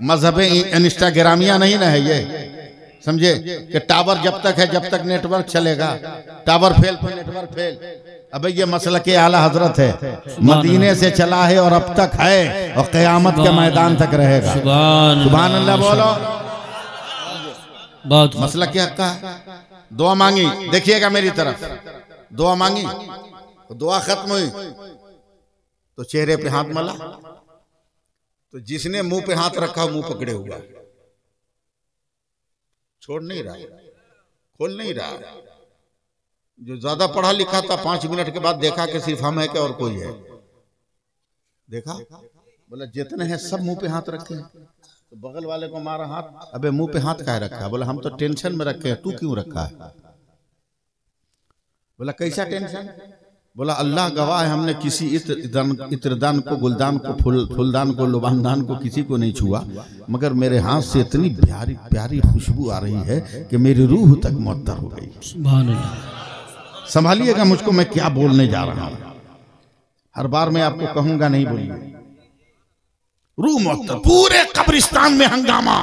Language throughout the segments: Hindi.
मजहब इंस्टाग्रामिया नहीं ना है ये, समझे कि टावर जब तक है जब तक नेटवर्क चलेगा, टावर फेल तो नेटवर्क फेल। अबे ये मसला के आला हजरत है, मदीने से चला है और अब तक है और क़यामत के मैदान तक रहेगा। सुभान अल्लाह बोलो। बहुत मसला क्या का दुआ मांगी, देखिएगा मेरी तरफ, दुआ मांगी, दुआ खत्म हुई तो चेहरे पे हाथ मला, तो जिसने मुंह पे हाथ रखा मुंह पकड़े हुआ, छोड़ नहीं रहा, खोल नहीं रहा। जो ज्यादा पढ़ा लिखा था 5 मिनट के बाद देखा कि सिर्फ हम है क्या और कोई है, देखा बोला जितने हैं सब मुंह पे हाथ रखे हैं। तो बगल वाले को मारा हाथ, अबे मुंह पे हाथ काहे रखा? बोला हम तो टेंशन में रखे हैं, तू क्यों रखा है? बोला कैसा टेंशन? बोला अल्लाह गवाह है, हमने किसी इत्रदान को, गुलदान को, फूलदान को, लुबानदान को किसी को नहीं छुआ, मगर मेरे हाथ से इतनी प्यारी प्यारी खुशबू आ रही है कि मेरी रूह तक मुअत्तर हो गई। सुभान अल्लाह। संभालिएगा मुझको, मैं क्या बोलने जा रहा हूं। हर बार मैं आपको कहूंगा नहीं बोलिए। रूह मुअत्तर, पूरे कब्रिस्तान में हंगामा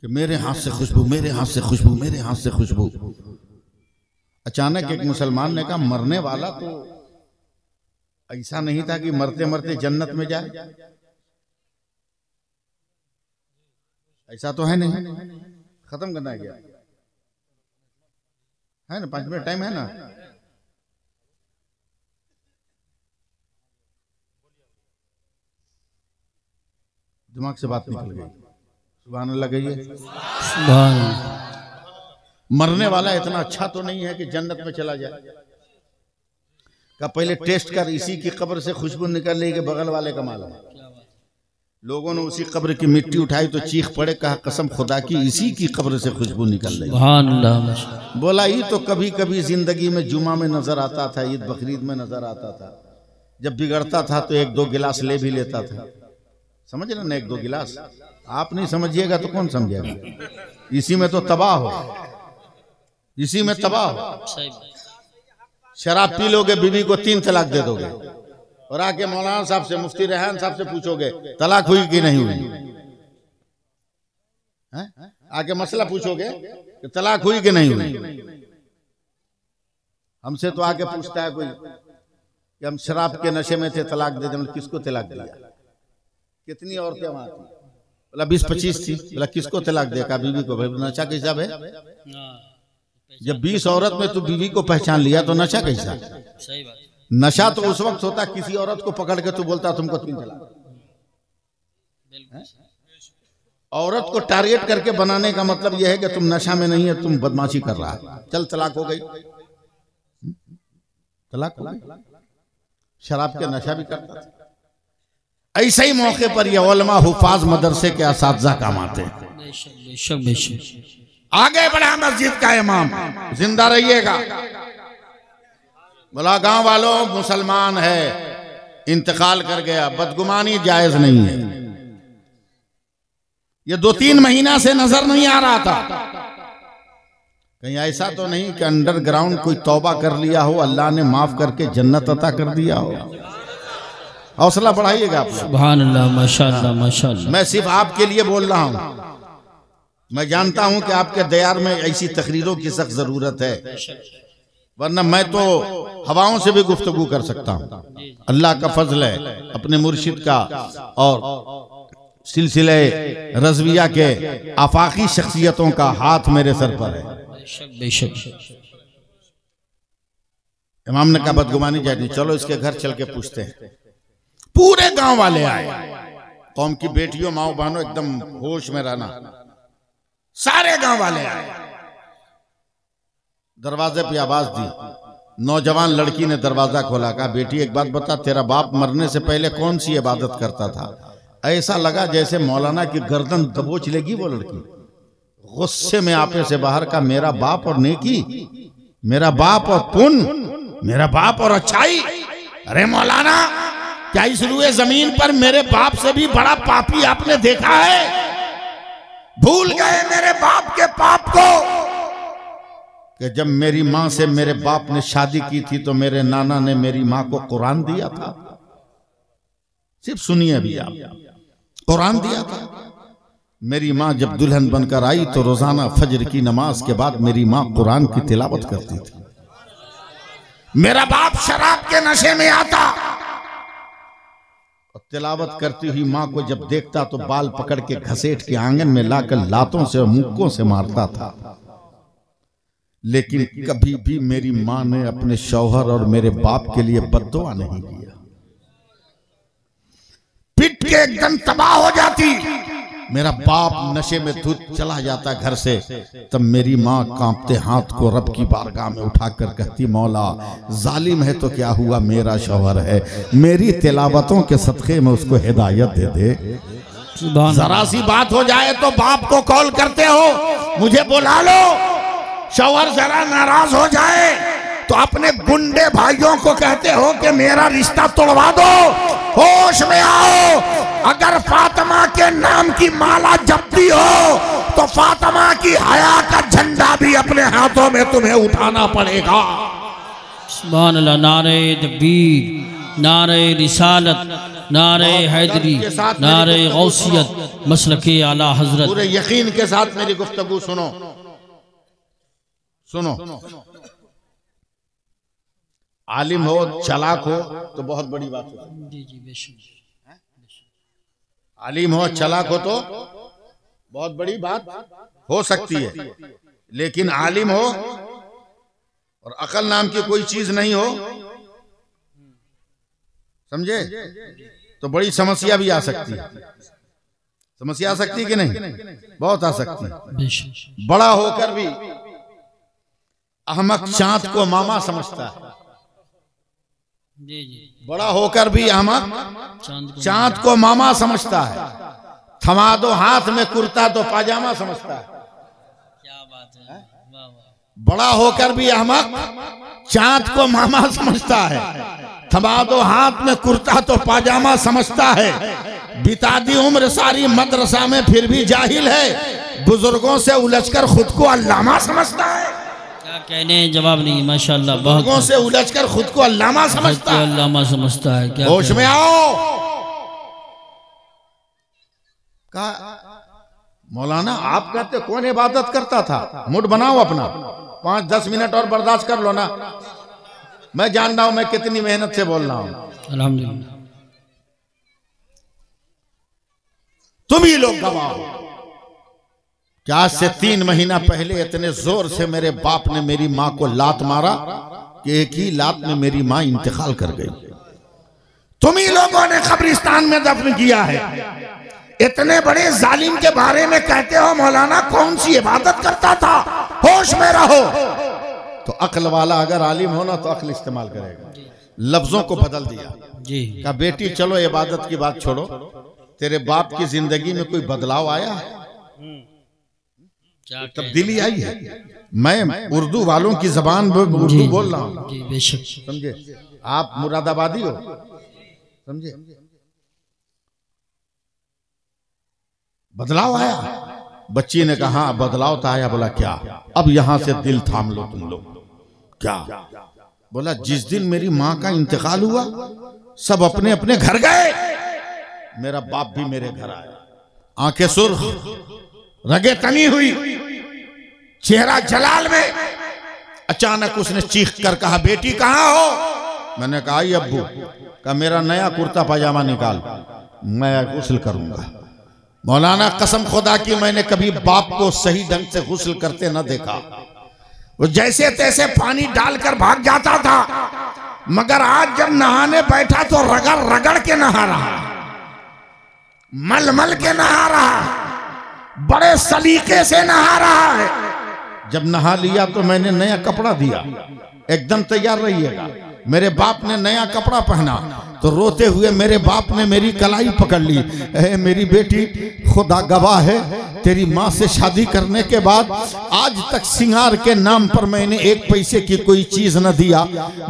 कि मेरे हाथ से खुशबू, मेरे हाथ से खुशबू, मेरे हाथ से खुशबू। अचानक एक मुसलमान ने कहा मरने वाला तो ऐसा नहीं था कि मरते मरते जन्नत में जाए, ऐसा तो है नहीं। खत्म करना है क्या? है ना, 5 मिनट टाइम है ना। दिमाग से बात निकल गई। सुभान अल्लाह कहिए। सुभान अल्लाह। मरने वाला इतना अच्छा तो नहीं है कि जन्नत में चला जाए। का पहले टेस्ट कर, इसी की कब्र से खुशबू निकल रही कि बगल वाले का मालूम। लोगों ने उसी कब्र की मिट्टी उठाई तो चीख पड़े, कहा कसम खुदा की इसी की कब्र से खुशबू निकल रही। सुभान अल्लाह। बोला ये तो कभी कभी जिंदगी में जुमा में नजर आता था, ईद बकरीद में नजर आता था। जब बिगड़ता था तो 1-2 गिलास ले भी लेता था, समझ रहे ना, 1-2 गिलास। आप नहीं समझिएगा तो कौन समझेगा? इसी में तो तबाह हो, इसी में तबाह हो। शराब पी लोगे, बीवी को 3 तलाक दे दोगे और आके मौलाना साहब से, मुफ्ती रेहान साहब से पूछोगे तलाक हुई कि नहीं हुई है? आके मसला पूछोगे कि तलाक हुई कि नहीं हुई। हमसे तो आके पूछता है कोई कि हम शराब के नशे में थे, तलाक दे दें। किसको तलाक दिया? कितनी औरतें वहां थी? बोला 20-25 थी। बोला किसको तलाक दिया? बीवी को। नशा के हिसाब है। जब 20 औरत में तू बीवी को पहचान लिया तो नशा कैसा? सही बात। नशा तो उस वक्त होता किसी औरत को पकड़ के तू बोलता तुमको 3 तलाक। औरत को टारगेट करके बनाने का मतलब यह है कि तुम नशा में नहीं है, तुम बदमाशी कर रहा है, चल तलाक हो गई, तलाक हो गई। शराब के नशा भी करता था। ऐसे ही मौके पर ये उलमा हुफाज मदरसे के असातिज़ा काम आते हैं। बेशक बेशक। आगे बढ़ा मस्जिद का इमाम, जिंदा रहिएगा। बोला गांव वालों मुसलमान है, इंतकाल कर गया, बदगुमानी जायज नहीं है। ये 2-3 महीना से नजर नहीं आ रहा था। कहीं ऐसा तो नहीं कि अंडरग्राउंड कोई तौबा कर लिया हो, अल्लाह ने माफ करके जन्नत अता कर दिया हो। हौसला बढ़ाइएगा आप। सुभान अल्लाह, माशाअल्लाह माशाअल्लाह। मैं सिर्फ आपके लिए बोल रहा हूं। मैं जानता हूं कि आपके दयार में ऐसी तकरीरों की सख्त जरूरत है, वरना मैं तो हवाओं से भी गुफ्तगू कर सकता हूं। अल्लाह का फजल है, अपने मुर्शिद का और सिलसिले रज़विया के आफाकी शख्सियतों का हाथ मेरे सर पर है। बेशक। इमाम ने कहा बदगुमानी जाती, चलो इसके घर चल के पूछते हैं। पूरे गांव वाले आए, कौम की बेटियों, माओ बहनों, एकदम होश में रहना। सारे गांव वाले आए, दरवाजे पे आवाज दी। नौजवान लड़की ने दरवाजा खोला, कहा बेटी एक बात बता, तेरा बाप मरने से पहले कौन सी इबादत करता था? ऐसा लगा जैसे मौलाना की गर्दन दबोच लेगी वो लड़की। गुस्से में आपे से बाहर का, मेरा बाप और नेकी, मेरा बाप और पुण्य, मेरा बाप और अच्छाई। अरे मौलाना, क्या इस रुए जमीन पर मेरे बाप से भी बड़ा पापी आपने देखा है? भूल गए मेरे बाप के पाप को कि जब मेरी मां से मेरे बाप ने शादी की थी तो मेरे नाना ने मेरी मां को कुरान दिया था। सिर्फ सुनिए अभी आप, कुरान दिया था। मेरी माँ जब दुल्हन बनकर आई तो रोजाना फजर की नमाज के बाद मेरी माँ कुरान की तिलावत करती थी। मेरा बाप शराब के नशे में आता और तिलावत करती हुई माँ को जब देखता तो बाल पकड़ के घसीट के आंगन में लाकर लातों से और मुक्कों से मारता था। लेकिन कभी भी मेरी माँ ने अपने शौहर और मेरे बाप के लिए बद्दुआ नहीं किया। पिट के एकदम तबाह हो जाती, मेरा बाप नशे में धुत चला जाता घर से, तब मेरी माँ कांपते हाथ को रब की बारगाह में उठाकर कहती, मौला जालिम है तो क्या हुआ, मेरा शौहर है, मेरी तिलावतों के सदक़े में उसको हिदायत दे दे। जरा सी बात हो जाए तो बाप को कॉल करते हो, मुझे बुला लो। शौहर जरा नाराज हो जाए तो अपने गुंडे भाइयों को कहते हो कि मेरा रिश्ता तोड़वा दो। होश में आओ, अगर फातिमा के नाम की माला जपती हो तो फातिमा की हया का झंडा भी अपने हाथों में तुम्हें उठाना पड़ेगा। सुभान अल्लाह। नारे तकबीर, नारे रिसालत, नारे हैदरी, नारे गौसियत, मसलके आला हजरत। पूरे यकीन के साथ मेरी गुफ्तगू सुनो, सुनो। आलिम हो, चालाक हो तो बहुत बड़ी बात है। जी जी बेशक। आलिम हो, चालाक हो तो बहुत बड़ी बात हो सकती है, लेकिन आलिम हो और अकल नाम की कोई चीज नहीं हो, समझे, तो बड़ी समस्या भी आ सकती है। समस्या आ सकती है कि नहीं? बहुत आ सकती है। बड़ा होकर भी अहमक चांद को मामा समझता है। जी जी। बड़ा होकर भी अहमक चांद को मामा समझता है। थमा दो हाथ में कुर्ता तो पाजामा समझता है। क्या बात है, वाह वाह। बड़ा होकर भी अहमक चांद को मामा समझता है। थमा दो हाथ में कुर्ता तो पाजामा समझता है। बिता दी उम्र सारी मदरसा में फिर भी जाहिल है। बुजुर्गों से उलझकर खुद को अल्लामा समझता है। क्या कहने जवाब नहीं, माशाल्लाह। बहुत से उलझकर खुद को अल्लामा समझता है। अल्लामा समझता है। क्या होश में आओ। मौलाना आप कहते कौन इबादत करता था? मूड बनाओ अपना, 5-10 मिनट और बर्दाश्त कर लो ना। मैं जान रहा हूं मैं कितनी मेहनत से बोल रहा हूं। अल्हम्दुलिल्लाह। तुम ही लोग गवाह हो कि आज से 3 महीना पहले इतने जोर से मेरे बाप ने मेरी माँ को लात मारा कि एक ही लात में मेरी माँ इंतकाल कर गई। तुम ही लोगों ने कब्रिस्तान में दफन किया है। इतने बड़े जालिम के बारे में कहते हो मौलाना कौन सी इबादत करता था? होश में रहो। तो अक्ल वाला अगर आलिम हो ना तो अक्ल इस्तेमाल करेगा। लफ्जों को बदल दिया जी। कहा बेटी चलो इबादत की बात छोड़ो, तेरे बाप की जिंदगी में कोई बदलाव आया है? तब्दीली आई है? मैं उर्दू वालों की जबान उर्दू बोल रहा हूँ, बेशक, समझे। आप मुरादाबादी हो, समझे। बदलाव आया? बच्ची ने कहा बदलाव तो आया। बोला क्या? अब यहां से दिल थाम लो तुम लोग। क्या? बोला जिस दिन मेरी माँ का इंतकाल हुआ सब अपने अपने घर गए, मेरा बाप भी मेरे घर आया। आंखें सुर्ख, रगे तनी हुई, चेहरा जलाल में। अचानक उसने चीख कर कहा बेटी कहाँ हो? मैंने कहा आई अब्बू। कहा मेरा नया कुर्ता पाजामा निकाल, मैं गुस्ल करूंगा। मौलाना कसम खुदा की मैंने कभी बाप को सही ढंग से गुस्ल करते न देखा। वो जैसे तैसे पानी डालकर भाग जाता था, मगर आज जब नहाने बैठा तो रगड़ रगड़ के नहा रहा, मल मल के नहा रहा, बड़े सलीके से नहा रहा है। जब नहा लिया तो मैंने नया कपड़ा दिया, एकदम तैयार रहिएगा। मेरे बाप ने नया कपड़ा पहना तो रोते हुए मेरे बाप ने मेरी कलाई पकड़ ली। मेरी बेटी खुदा गवाह है तेरी माँ से शादी करने के बाद आज तक सिंगार के नाम पर मैंने एक पैसे की कोई चीज न दिया,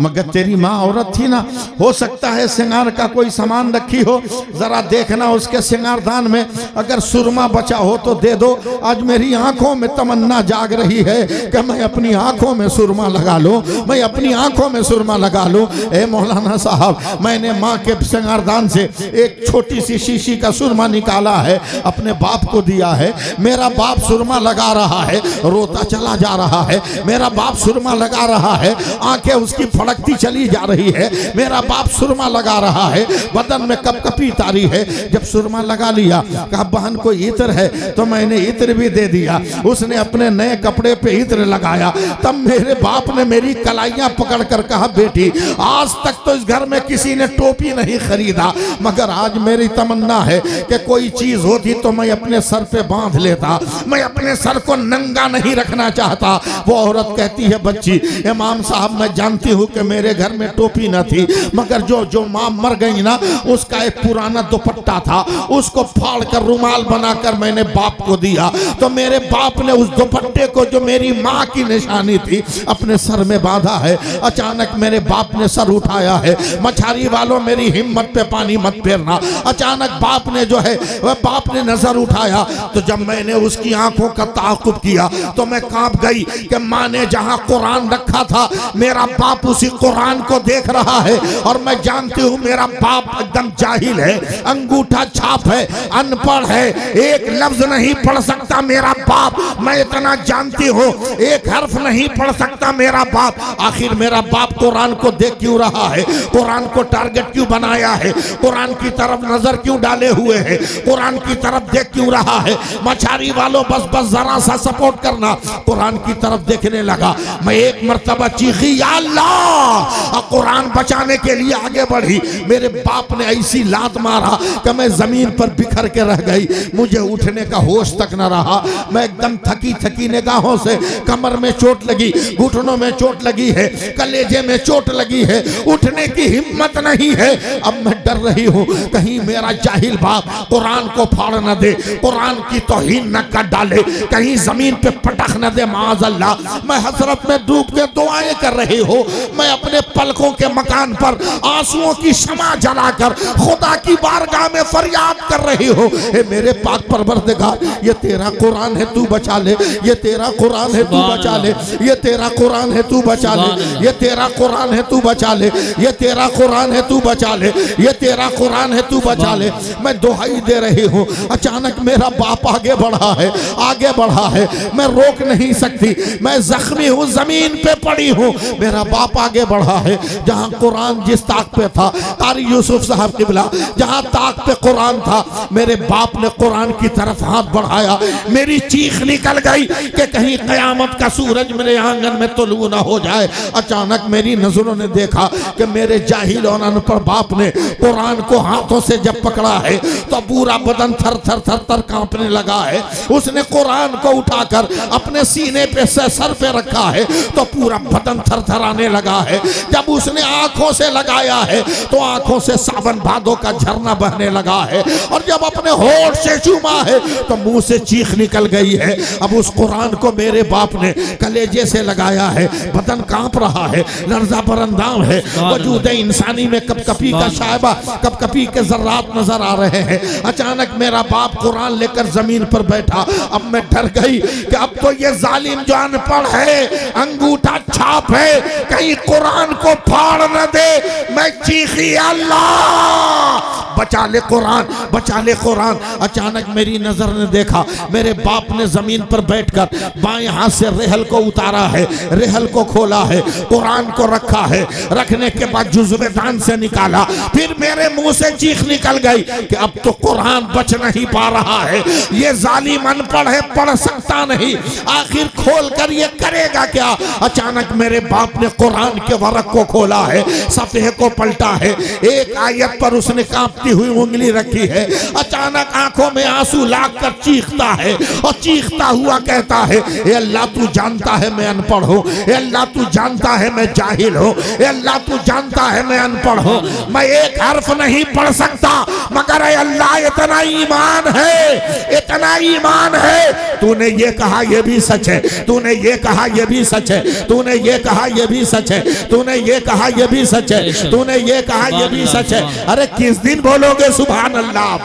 मगर तेरी माँ औरत थी ना, हो सकता है सिंगार का कोई सामान रखी हो, जरा देखना उसके सिंगारदान में अगर सुरमा बचा हो तो दे दो। आज मेरी आंखों में तमन्ना जाग रही है कि मैं अपनी आंखों में सुरमा लगा लूं, मैं अपनी आंखों में सुरमा लगा लूं। ए मौलाना साहब, मैंने माँ के सिंगारदान से एक छोटी सी शीशी का सुरमा निकाला है, अपने बाप को दिया है। मेरा बाप सुरमा लगा रहा है, रोता चला जा रहा है। मेरा बाप सुरमा लगा रहा है, आंखें उसकी फड़कती चली जा रही है। मेरा बाप सुरमा लगा रहा है, बदन में कपकपी तारी है। जब सुरमा लगा लिया, कहा बहन को इत्र है, तो मैंने इत्र भी दे दिया। उसने अपने नए कपड़े पे इत्र लगाया। तब मेरे बाप ने मेरी कलाइयां पकड़ कर कहा, बेटी आज तक तो इस घर में किसी ने टोपी नहीं खरीदा, मगर आज मेरी तमन्ना है कि कोई चीज होती तो मैं अपने सर पे बांध लेता, मैं अपने सर को नंगा नहीं रखना चाहता। वो औरत कहती है, बच्ची इमाम साहब मैं जानती हूँ कि मेरे घर में टोपी न थी, मगर जो माँ मर गई ना, उसका एक पुराना दुपट्टा था, उसको फाड़ कर रुमाल बनाकर मैंने बाप को दिया। तो मेरे बाप ने उस दुपट्टे को, जो मेरी माँ की निशानी थी, अपने सर में बांधा है। अचानक मेरे बाप ने सर उठाया है। मछारी वालों, मेरी हिम्मत पे पानी मत फेरना। अचानक बाप ने जो है वह बाप ने नजर उठाया, तो जब मैंने उसकी आंखों का ताक़ुब किया तो मैं कांप गई कि माँ ने जहां कुरान रखा था, मेरा बाप उसी कुरान को देख रहा है। और मैं जानती हूँ मेरा बाप एकदम जाहिल है, अंगूठा छाप है, अनपढ़ है, एक लफ्ज नहीं पढ़ सकता मेरा बाप। मैं इतना जानती हूँ, एक हर्फ नहीं पढ़ सकता मेरा बाप। आखिर मेरा बाप कुरान को देख क्यों रहा है, कुरान को टारगेट क्यों बनाया है, कुरान की तरफ नजर क्यों डाले हुए है, कुरान की तरफ देख क्यों रहा है। मछारी वालों बस जरा सा सपोर्ट करना। कुरान की तरफ देखने लगा। मैं एक मर्तबा चीखी, या अल्लाह, और कुरान बचाने के लिए आगे बढ़ी। मेरे बाप ने ऐसी लात मारा कि मैं जमीन पर बिखर के रह गई, मुझे उठने का होश तक न रहा। मैं एकदम थकी थकी निगाहों से, कमर में चोट लगी, घुटनों में चोट लगी है, कलेजे में चोट लगी है, उठने की हिम्मत नहीं है। अब मैं डर रही हूँ कहीं मेरा जाहिल बाप कुरान को फाड़ न दे, कुरान की तौहीन न कर डाले, कहीं जमीन पे पटक न दे माअज़ल्लाह। मैं हसरत में डूब के दुआएं कर रही हूँ। मैं अपने पलकों के मकान पर आंसुओं की शमा जलाकर खुदा की बारगाह में फरियाद कर रही हूँ, हे मेरे पाक परवरदिगार, ये तेरा कुरान है, तू बचा ले। ये तेरा कुरान है, तू बचा ले। ये तेरा कुरान है, तू बचा ले। ये तेरा कुरान है, तू बचा ले। ये तेरा कुरान है, तू बचा ले। ये तेरा कुरान है, तू बचा ले। मैं दुहाई दे रही हूँ। अचानक मेरा बाप आगे बढ़ा है, आगे बढ़ा है। मैं रोक नहीं सकती, मैं जख्मी हूँ, जमीन पे पड़ी हूँ। मेरा बाप आगे बढ़ा है। जहाँ कुरान जिस ताक पे था, कारी यूसुफ साहब किबला, जहाँ ताक पे कुरान था, मेरे बाप ने कुरान की तरफ हाथ बढ़ाया। मेरी चीख निकल गई कि कहीं कयामत का सूरज मेरे आंगन में तुलू ना हो जाए। अचानक मेरी नजरों ने देखा कि मेरे जाहिल और अनपढ़ बाप ने कुरान को हाथों से जब पकड़ा है तो पूरा बदन थर थर थर थर कांपने लगा है। उसने कुरान को उठाकर अपने सीने पे सर पे रखा है तो पूरा बदन थर थर आने लगा है। जब उसने आंखों से लगाया है तो आंखों से सावन भादों का झरना बहने लगा है। और जब अपने होठ से चूमा है तो मुंह से चीख निकल गई है। अब उस कुरान को मेरे बाप ने कलेजे से लगाया है, बदन कांप रहा है, लर्जा बरंदाम है, वजूद इंसानी में कपकपी का शायबा, कपकपी के जर्रात नजर आ रहे हैं। अचानक मेरा बाप कुरान लेकर जमीन पर बैठा। अब मैं डर गई कि अब तो ये जालिम जो अनपढ़ है, अंगूठा छाप है, कहीं कुरान को फाड़ न दे। मैं चीखी, अल्लाह बचा ले कुरान, बचा ले कुरान। अचानक मेरी नजर ने देखा, मेरे बाप ने जमीन पर बैठकर बाएं हाथ से रेहल को उतारा है, रेहल को खोला है, कुरान को रखा है। रखने के बाद जुज़्वे दान से निकाला। फिर मेरे मुंह से चीख निकल गई कि अब तो कुरान बच नहीं पा रहा है, ये जालिम अनपढ़ है, पढ़ सकता नहीं, आखिर खोल कर ये करेगा क्या। अचानक मेरे बाप ने कुरान के वरक को खोला है, सफ़े को पलटा है, एक आयत पर उसने कांपती हुई उंगली रखी है। अचानक आंखों में आंसू लाकर चीखता है और चीखता हुआ कहता है, ए अल्लाह तू जानता है मैं अनपढ़ हूँ, ए अल्लाह तू जानता है मैं जाहिल हूँ, ए अल्लाह तू जानता है मैं अनपढ़ हूँ, मैं एक हर्फ नहीं पढ़ सकता, मगर ए अल्लाह इतना ईमान है, इतना इतना ईमान है, तूने ये कहा ये भी सच है, तूने ये कहा ये भी सच है, तूने ये कहा ये भी सच है, तूने ये कहा ये भी सच है, तूने ये कहा ये भी सच है। अरे किस दिन बोलोगे सुभान अल्लाह?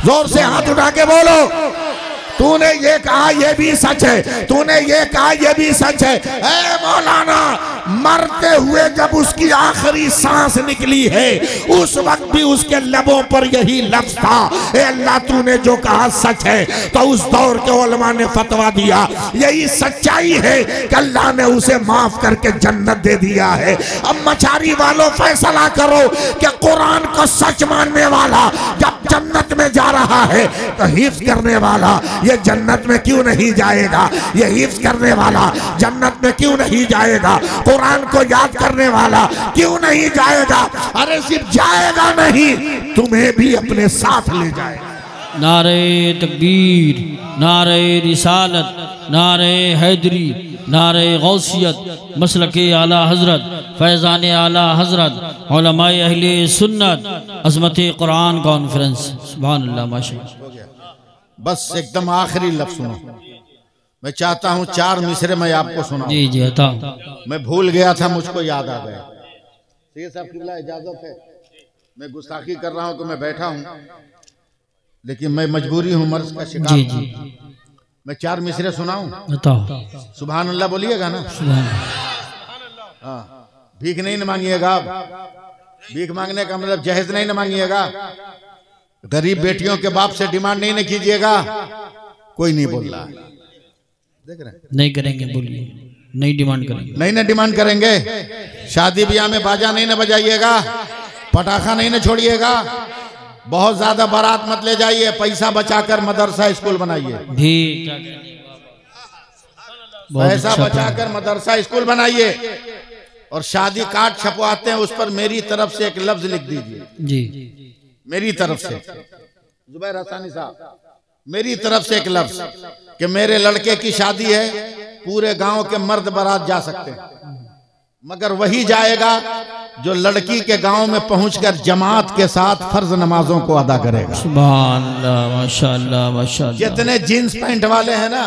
जोर से हाथ उठा के बोलो। तूने ये कहा ये भी सच है, तूने ये कहा ये भी सच है। ऐ मौलाना, मरते हुए जब उसकी आखिरी सांस निकली है उस वक्त भी उसके लबों पर यही लफ्ज था, ए अल्लाह तूने जो कहा सच है। तो उस दौर के उलमा ने फतवा दिया यही सच्चाई है कि अल्लाह ने उसे माफ करके जन्नत दे दिया है। अब मछारी वालों फैसला करो कि कुरान को सच मानने वाला जब जन्नत में जा रहा है तो हिफ्ज करने वाला ये जन्नत में क्यों नहीं जाएगा? ये हिफ्ज करने वाला जन्नत में क्यों नहीं जाएगा? कुरान को याद करने वाला क्यों नहीं जाएगा? अरे सिर्फ जाएगा नहीं, तुम्हें भी अपने साथ ले जाएगा। नारे तकबीर, नारे रिसालत, नारे हैदरी, नारे गौसियत, मसलके आला हजरत, फैज़ान आला हजरत, उलमाए अहले सुन्नत, अज़मत कुरान कॉन्फ्रेंस। सुभान अल्लाह, माशाअल्लाह। बस एकदम आखिरी लफ्ज़ सुनो। मैं चाहता हूँ 4 मिसरे मैं आपको सुनाऊं। जी जी हता। मैं भूल गया था, मुझको याद आ गया। ये साहब किबला इजाजत है, मैं गुस्ताखी कर रहा हूँ तो मैं बैठा हूँ, लेकिन मैं मजबूरी हूँ, मर्ज का शिकार। जी जी मैं 4 मिसरे सुनाऊं? सुभान अल्लाह बोलिएगा ना? हाँ, भीख नहीं न मांगिएगा। भीख मांगने का मतलब जहेज नहीं न मांगिएगा। गरीब बेटियों के बाप से डिमांड नहीं न कीजिएगा। कोई नहीं बोल रहा, देख रहे हैं? नहीं करेंगे, बोलिए। नहीं डिमांड करेंगे, नहीं ना डिमांड करेंगे। शादी ब्याह में बाजा नहीं न बजाइएगा, पटाखा नहीं न छोड़िएगा, बहुत ज्यादा बारात मत ले जाइए, पैसा बचाकर मदरसा स्कूल बनाइए। पैसा बचाकर मदरसा स्कूल बनाइए और शादी कार्ड छपवाते हैं उस पर मेरी तरफ से एक लफ्ज लिख दीजिए। जी, मेरी तरफ से, जुबैर हसानी साहब, मेरी तरफ से एक लफ्ज कि मेरे लड़के की शादी है, पूरे गांव के मर्द बारात जा सकते हैं, मगर वही जाएगा जो लड़की के गांव में पहुंचकर जमात के साथ फर्ज नमाजों को अदा करेगा। सुभान अल्लाह, माशाअल्लाह माशाअल्लाह। जितने जीन्स पैंट वाले हैं ना,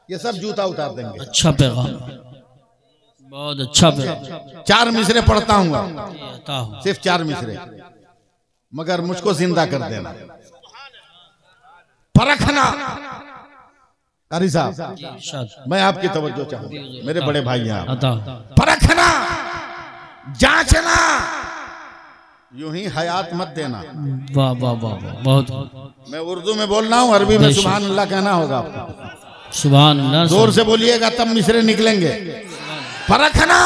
ये सब जूता उतार देंगे। अच्छा पैगाम, बहुत अच्छा पैगाम। 4 मिसरे पढ़ता हूँ, सिर्फ 4 मिसरे, मगर मुझको जिंदा कर देना। परखना, कारी साहब, मैं आपकी तवज्जो चाहूंगा, मेरे बड़े भाई हैं आप। परखना, जांचना, यूं ही हयात मत देना। वाह वाह वाह, बहुत। मैं उर्दू में बोल रहा हूँ, अरबी में सुभान अल्लाह कहना होगा आपको। सुभान अल्लाह, जोर से बोलिएगा तब मिसरे निकलेंगे। परखना,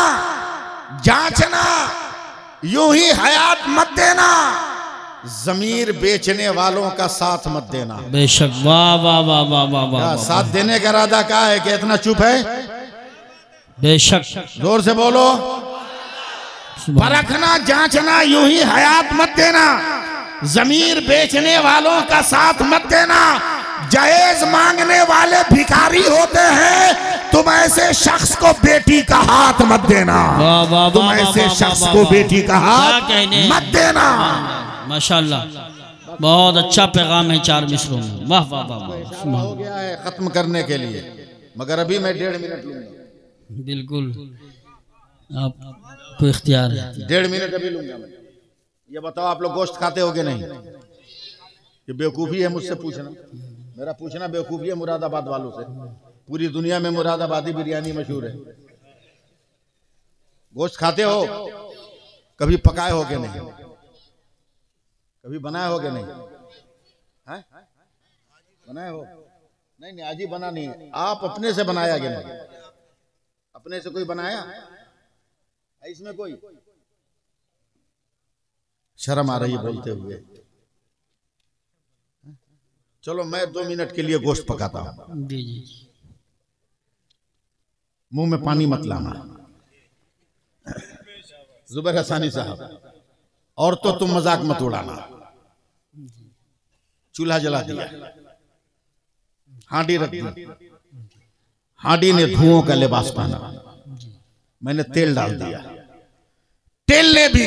जांचना, यूं ही हयात मत देना, जमीर बेचने वालों का साथ मत देना। बेशक, वाह वाह वाह वाह वाह वाह। साथ देने का इरादा क्या है कि इतना चुप है? बेशक, जोर से बोलो। परखना, जांचना, यूं ही हयात मत देना, जमीर बेचने वालों का साथ मत देना। जायज मांगने वाले भिखारी होते हैं, तुम ऐसे शख्स को बेटी का हाथ मत देना। तुम ऐसे शख्स को बेटी का हाथ मत देना। माशाअल्लाह, बहुत अच्छा पैगाम है 4 मिसरों में। वाह वाह वाह। हो गया है खत्म करने के लिए, मगर अभी मैं 1.5 मिनट लूंगा। बिल्कुल, आपको इख्तियार है। 1.5 मिनट अभी लूंगा मैं। ये बताओ, आप लोग गोश्त खाते होगे नहीं? ये बेवकूफ़ी है मुझसे पूछना, मेरा पूछना बेवकूफ़ी है मुरादाबाद वालों से। पूरी दुनिया में मुरादाबादी बिरयानी मशहूर है। गोश्त खाते हो? कभी पकाए होगे नहीं? कभी बनाए होगे नहीं? हैं? बनाए हो? नहीं नहीं, आज ही बना नहीं है। आप अपने से बनाया गया नहीं? अपने से कोई बनाया इसमें? कोई शर्म आ रही है बोलते हुए। चलो मैं 2 मिनट के लिए गोश्त पकाता हूं। जी जी। मुंह में पानी मत लाना। जुबैर हसानी साहब, और तो तुम मजाक मत उड़ाना। चूल्हा जला दिया, हांडी रख दी, हांडी ने धुओं का लिबास पहना, मैंने तेल डाल दिया, तेल ने भी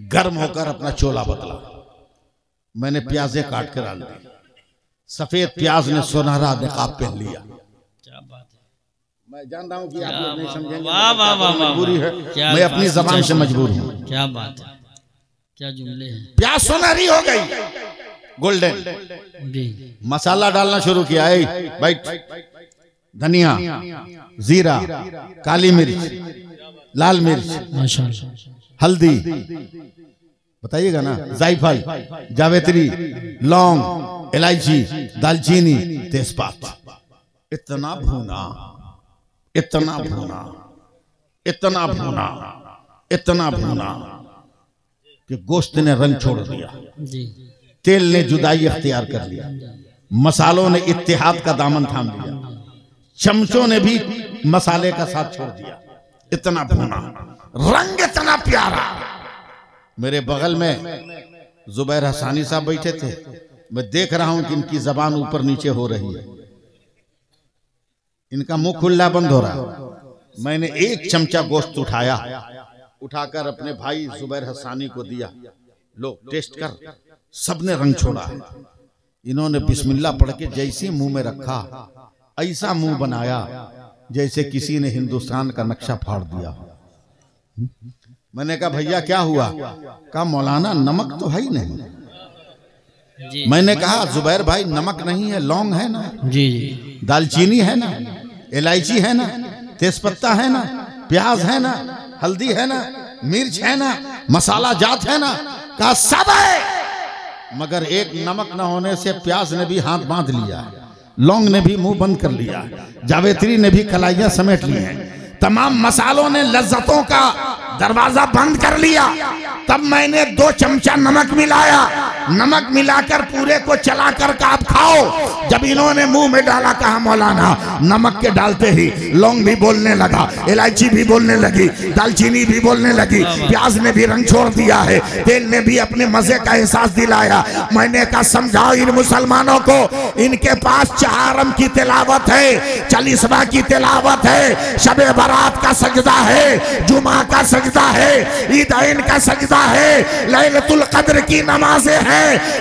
गर्म होकर अपना चोला बदला, मैंने प्याजे काट कर डाल दी, सफेद प्याज ने सुनहरा निकाब पहन लिया। क्या बात है, मैं जान रहा हूँ कि आप लोग नहीं समझेंगे, वाह वाह वाह वाह, मजबूरी है, क्या मैं अपनी जबान से मजबूर हूँ। क्या बात है, क्या जुमले हैं। प्याज सुनहरी हो गई, गोल्डन। जी मसाला डालना शुरू किया। भाई धनिया, जीरा, काली मिर्च, लाल मिर्च, माशाअल्लाह, हल्दी, बताइएगा ना, जायफल, जावित्री, लौंग, इलायची, दालचीनी, तेजपात। इतना भूना, इतना भूना, इतना भूना, इतना भूना कि गोश्त ने रंग छोड़ दिया, जी तेल ने जुदाई अख्तियार कर लिया, मसालों ने इत्तेहाद का दामन थाम लिया, चमचों ने भी मसाले का साथ छोड़ दिया। इतना भूना, रंग इतना प्यारा। मेरे बगल में जुबैर हसानी साहब बैठे थे, मैं देख रहा हूं कि इनकी जबान ऊपर नीचे हो रही है, इनका मुंह खुला बंद हो रहा है। मैंने एक चमचा गोश्त उठाया, उठाकर अपने भाई जुबैर हसानी को दिया, लो टेस्ट कर। सबने रंग छोड़ा। इन्होंने बिस्मिल्लाह पढ़ के जैसे मुंह में रखा, ऐसा मुंह बनाया जैसे किसी ने हिंदुस्तान का नक्शा फाड़ दिया। मैंने कहा भैया क्या हुआ? कहा मौलाना नमक तो है ही नहीं। जी मैंने कहा जुबैर भाई नमक नहीं है, लौंग है ना, जी जी, दालचीनी है ना, इलायची है ना, तेजपत्ता है ना, प्याज है ना, हल्दी है ना, मिर्च है ना, मसाला जात है ना। कहा सब है, मगर एक नमक न होने से प्याज ने भी हाथ बांध लिया, लौंग ने भी मुंह बंद कर लिया, जावित्री ने भी कलाइयां समेट ली हैं, तमाम मसालों ने लज्जतों का दरवाजा बंद कर लिया। तब मैंने 2 चमचा नमक मिलाया, नमक मिलाकर पूरे को चलाकर का आप खाओ। जब इन्होंने मुंह में डाला, कहा मौलाना नमक के डालते ही लौंग भी बोलने लगा, इलायची भी बोलने लगी, दालचीनी भी बोलने लगी, प्याज ने भी रंग छोड़ दिया है, तेल ने भी अपने मजे का एहसास दिलाया। मैंने कहा समझाओ इन मुसलमानों को, इनके पास चहारम की तिलावत है, चालीसवा की तिलावत है, शबे बारात का सजदा है, जुमा का सजदा है, ईद-ए-इन का सजदा है, लैलतुल कद्र की नमाजें हैं।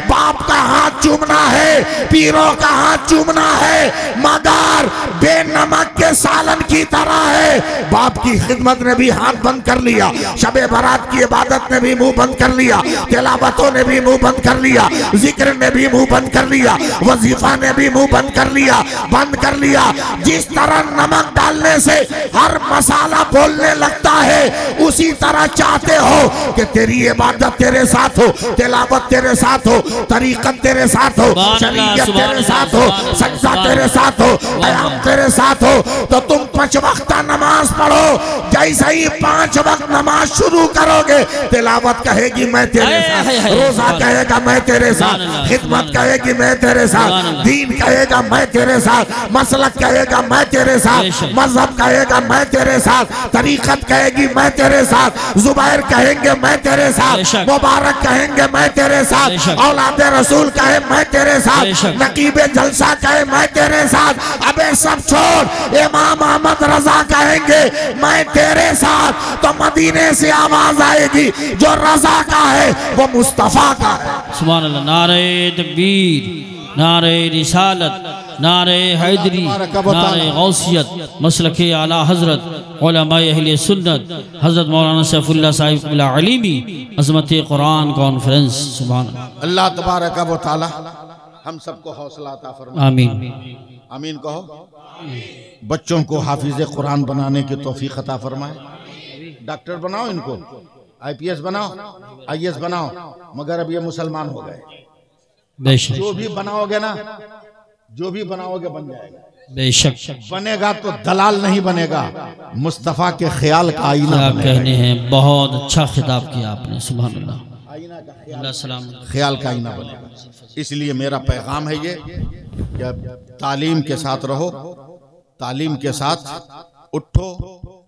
बाप का हाथ चूमना है, पीरों का हाथ चूमना है, मगर बेनमक के सालन की तरह है। बाप की खिदमत ने भी हाथ बंद कर लिया, शबे बारात की इबादत ने भी मुंह बंद कर लिया, तिलावतों ने भी मुंह बंद कर लिया, जिक्र ने भी मुंह बंद कर लिया, वजीफा ने भी मुंह बंद कर लिया, बंद कर लिया। जिस तरह नमक डालने से हर मसाला बोलने लगता है, उसी तरह चाहते हो कि तेरी इबादत तेरे साथ हो, तिलावत तेरे साथ हो, तरीकत तेरे साथ हो, शरीयत तेरे साथ हो, सजदा तेरे साथ हो, क़याम तेरे साथ हो, तो तुम 5 वक्त नमाज पढ़ो। जैसे ही 5 वक्त नमाज शुरू करोगे, तिलावत कहेगी मैं तेरे साथ, रोजा कहेगा मैं तेरे साथ, खिदमत कहेगी मैं तेरे साथ, दीन कहेगा मैं तेरे साथ, मसलक कहेगा मैं तेरे साथ, मजहब कहेगा मैं तेरे साथ, तरीकत कहेगी मैं तेरे साथ, जुबैर कहेंगे मैं तेरे साथ, मुबारक कहेंगे मैं तेरे साथ, औलाद रसूल कहे मैं तेरे साथ, नकीबे जलसा कहे मैं तेरे साथ। अबे सब छोड़, इमाम अहमद रजा कहेंगे मैं तेरे साथ, तो मदीने से आवाज आएगी जो रजा का है वो मुस्तफा का है। सुभान अल्लाह। नारे तकबीर, नारे रिसालत, नारे हैदरी, नारे गौसियत, मसलके आला हजरत उलमाए अहले सुन्नत हजरत मौलाना सैफुल्लाह साहिब क़िबला अलीमी, अज़मत कुरान कॉन्फ्रेंस। सुभान अल्लाह तबारक व तआला हम सबको हौसला अता फरमाए। आमीन आमीन कहो। बच्चों को हाफिज कुरान बनाने की तौफीक अता फरमाए। डॉक्टर बनाओ इनको, IPS बनाओ, IAS बनाओ, मगर अब ये मुसलमान हो गए। बेशक, जो भी बनाओगे ना, जो भी बनाओगे बन जाएगा। बेशक बनेगा तो दलाल नहीं बनेगा, मुस्तफा के ख्याल का आईना क्या बनेगा। कहने हैं, बहुत अच्छा खिताब किया आपने। सुभान अल्लाह, अल्लाह सलाम। ख्याल का आईना बनेगा। इसलिए मेरा पैगाम है ये कि अब तालीम के साथ रहो, तालीम के साथ उठो,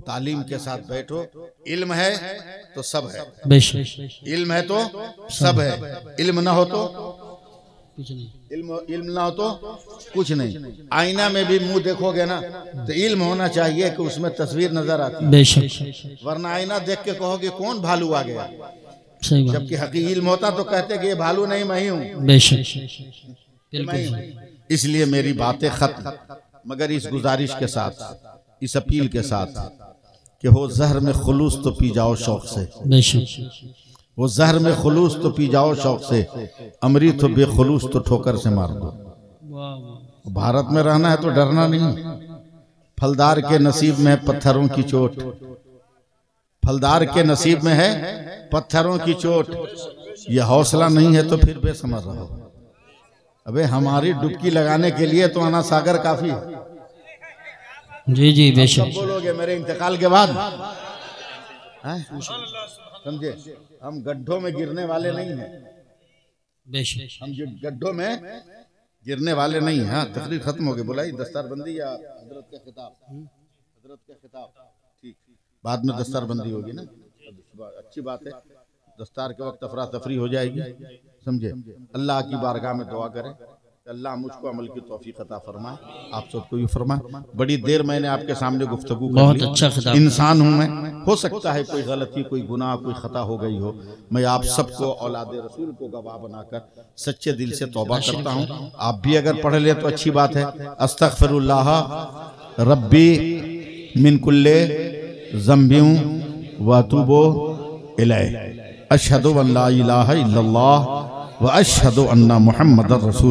तालीम के साथ बैठो। इल्म है तो सब है, बेशक इल्म है तो सब है, इल्म ना हो तो कुछ नहीं, इल्म ना हो तो कुछ नहीं। आईना में भी मुंह देखोगे ना तो इल्म होना चाहिए कि उसमें तस्वीर नजर आती है, बेशक वरना आईना देख के कहोगे कौन भालू आ गया, सही बात, जबकि हकीकी इल्म होता तो कहते कि ये भालू नहीं मैं ही हूँ। बेशक बिल्कुल। इसलिए मेरी बातें खत्म, मगर इस गुजारिश के साथ, इस अपील के साथ कि हो जहर में खुलूस तो पी जाओ शौक से, बेशक वो जहर में खुलूस तो पी जाओ शौक से, अमृत तो बेखुलूस तो ठोकर से मार दो। भारत में रहना है तो डरना नहीं। फलदार के नसीब में है पत्थरों की चोट, फलदार के नसीब में है पत्थरों की चोट। ये हौसला नहीं है तो फिर बेसमझ रहो। अबे हमारी डुबकी लगाने के लिए तो आना सागर काफी है। जी जी बेशक। बोलोगे मेरे इंतकाल के बाद, समझे? हम गड्ढों में गिरने वाले नहीं हैं, बेशक हम गड्ढों में गिरने वाले नहीं हैं। हाँ, तकरीर खत्म हो गई। बुलाई दस्तारबंदी या हजरत का खिताब? हजरत का खिताब ठीक, बाद में दस्तारबंदी होगी ना, अच्छी बात है। दस्तार के वक्त अफरा तफरी हो जाएगी, समझे? अल्लाह की बारगाह में दुआ करें, अल्लाह मुझको अमल की तौफीक अता फरमाए, आप सबको भी फरमाए। बड़ी देर मैंने आपके सामने गुफ्तगू कर ली। बहुत अच्छा खिताब। इंसान हूँ मैं, हो सकता है कोई गलती, कोई गुनाह, कोई खता हो गई हो। मैं आप सबको औलाद रसूल को गवाह बनाकर सच्चे दिल से तौबा करता हूँ। आप भी अगर पढ़ ले तो अच्छी बात है। अस्तगफिरुल्लाह रब्बी मिन कुल्ले ज़म्बिन व अतूबु इलैह, अशहदु अन ला इलाहा इल्लल्लाह व अशहदु अन्ना मुहम्मदर रसूल।